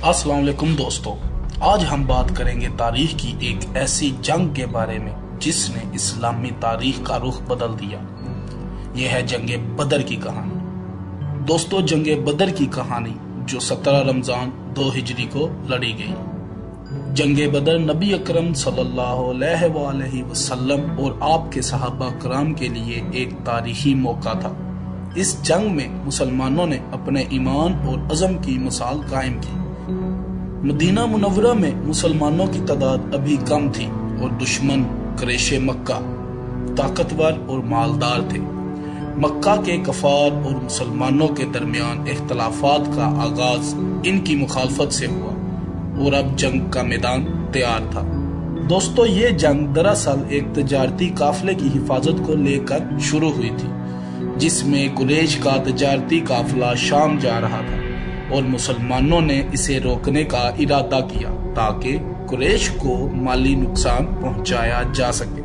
अस्सलाम वालेकुम दोस्तों, आज हम बात करेंगे तारीख की एक ऐसी जंग के बारे में जिसने इस्लामी तारीख का रुख बदल दिया। यह है जंगे बदर की कहानी। दोस्तों, जंगे बदर की कहानी जो 17 रमजान 2 हिजरी को लड़ी गई। जंगे बदर नबी अकरम सल्लल्लाहु अलैहि वसल्लम और आपके सहाबा कराम के लिए एक तारीखी मौका था। इस जंग में मुसलमानों ने अपने ईमान और अज़म की मिसाल कायम की। मदीना मुनव्वरा में मुसलमानों की तादाद अभी कम थी और दुश्मन कुरैश मक्का ताकतवर और मालदार थे। मक्का के कफार और मुसलमानों के दरमियान इख्तलाफात का आगाज इनकी मुखालफत से हुआ और अब जंग का मैदान तैयार था। दोस्तों, ये जंग दरअसल एक तजारती काफिले की हिफाजत को लेकर शुरू हुई थी, जिसमें कुरैश का तजारती काफिला शाम जा रहा था और मुसलमानों ने इसे रोकने का इरादा किया ताकि कुरैश को माली नुकसान पहुंचाया जा सके।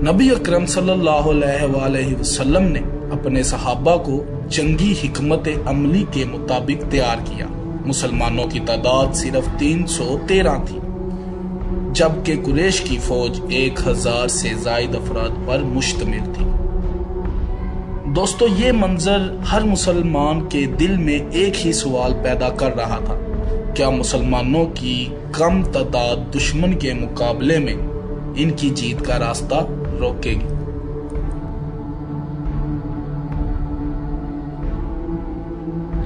नबी अकरम सल्लल्लाहु अलैहि वसल्लम ने अपने सहाबा को जंगी हिकमत अमली के मुताबिक तैयार किया। मुसलमानों की तादाद सिर्फ 313 थी, जबकि कुरैश की फौज 1000 से जायद अफराद पर मुश्तमिल थी। दोस्तों, ये मंजर हर मुसलमान के दिल में एक ही सवाल पैदा कर रहा था, क्या मुसलमानों की कम तादाद दुश्मन के मुकाबले में इनकी जीत का रास्ता रोकेगी?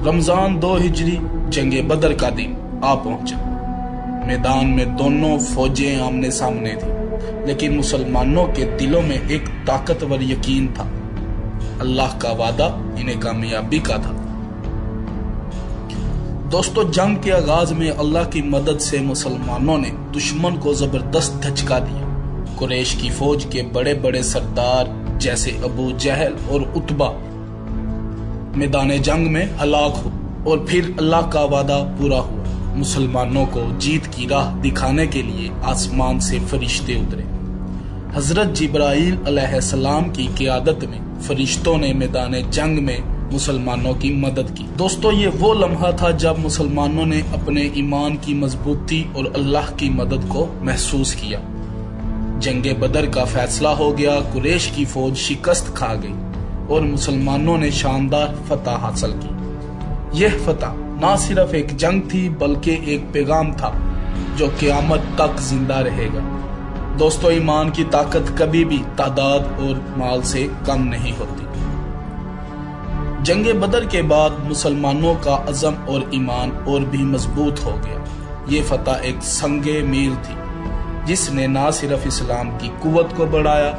रमजान 2 हिजरी जंगे बदर का दिन आ पहुंचा। मैदान में दोनों फौजें आमने सामने थी, लेकिन मुसलमानों के दिलों में एक ताकतवर यकीन था। अल्लाह का वादा इन्हें कामयाबी का था। दोस्तों, जंग के आगाज में अल्लाह की मदद से मुसलमानों ने दुश्मन को जबरदस्त धचका दिया। कुरैश की फौज के बड़े बड़े सरदार जैसे अबू जहल और उतबा मैदान जंग में हलाक हुए और फिर अल्लाह का वादा पूरा हुआ। मुसलमानों को जीत की राह दिखाने के लिए आसमान से फरिश्ते उतरे। हजरत जिब्राइल अलैहिस्सलाम की क़ियादत में फरिश्तों ने मैदान जंग में मुसलमानों की मदद की। दोस्तों, ये वो लम्हा था जब मुसलमानों ने अपने ईमान की मजबूती और अल्लाह की मदद को महसूस किया। जंगे बदर का फैसला हो गया। कुरैश की फौज शिकस्त खा गई और मुसलमानों ने शानदार फतह हासिल की। यह फतह न सिर्फ एक जंग थी बल्कि एक पैगाम था जो क़यामत तक जिंदा रहेगा। दोस्तों, ईमान की ताकत कभी भी तादाद और माल से कम नहीं होती। जंगे बदर के बाद मुसलमानों का अज़म और ईमान और भी मजबूत हो गया। ये फतह एक संगे मील थी जिसने न सिर्फ इस्लाम की कुव्वत को बढ़ाया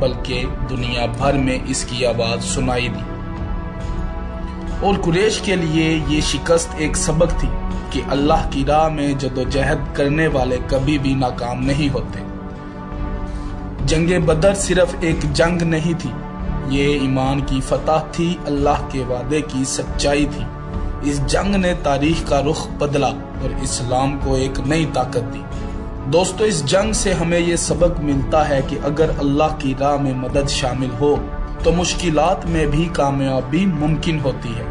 बल्कि दुनिया भर में इसकी आवाज सुनाई दी। और कुरैश के लिए ये शिकस्त एक सबक थी कि अल्लाह की राह में जदोजहद करने वाले कभी भी नाकाम नहीं होते। जंगे बदर सिर्फ एक जंग नहीं थी, ये ईमान की फतह थी, अल्लाह के वादे की सच्चाई थी। इस जंग ने तारीख का रुख बदला और इस्लाम को एक नई ताकत दी। दोस्तों, इस जंग से हमें ये सबक मिलता है कि अगर अल्लाह की राह में मदद शामिल हो तो मुश्किलात में भी कामयाबी मुमकिन होती है।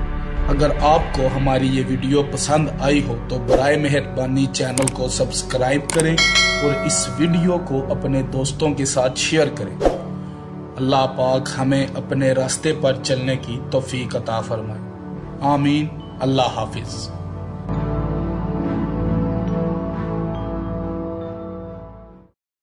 अगर आपको हमारी ये वीडियो पसंद आई हो तो बराए मेहरबानी चैनल को सब्सक्राइब करें और इस वीडियो को अपने दोस्तों के साथ शेयर करें। अल्लाह पाक हमें अपने रास्ते पर चलने की तौफीक अता फरमाए। आमीन। अल्लाह हाफिज।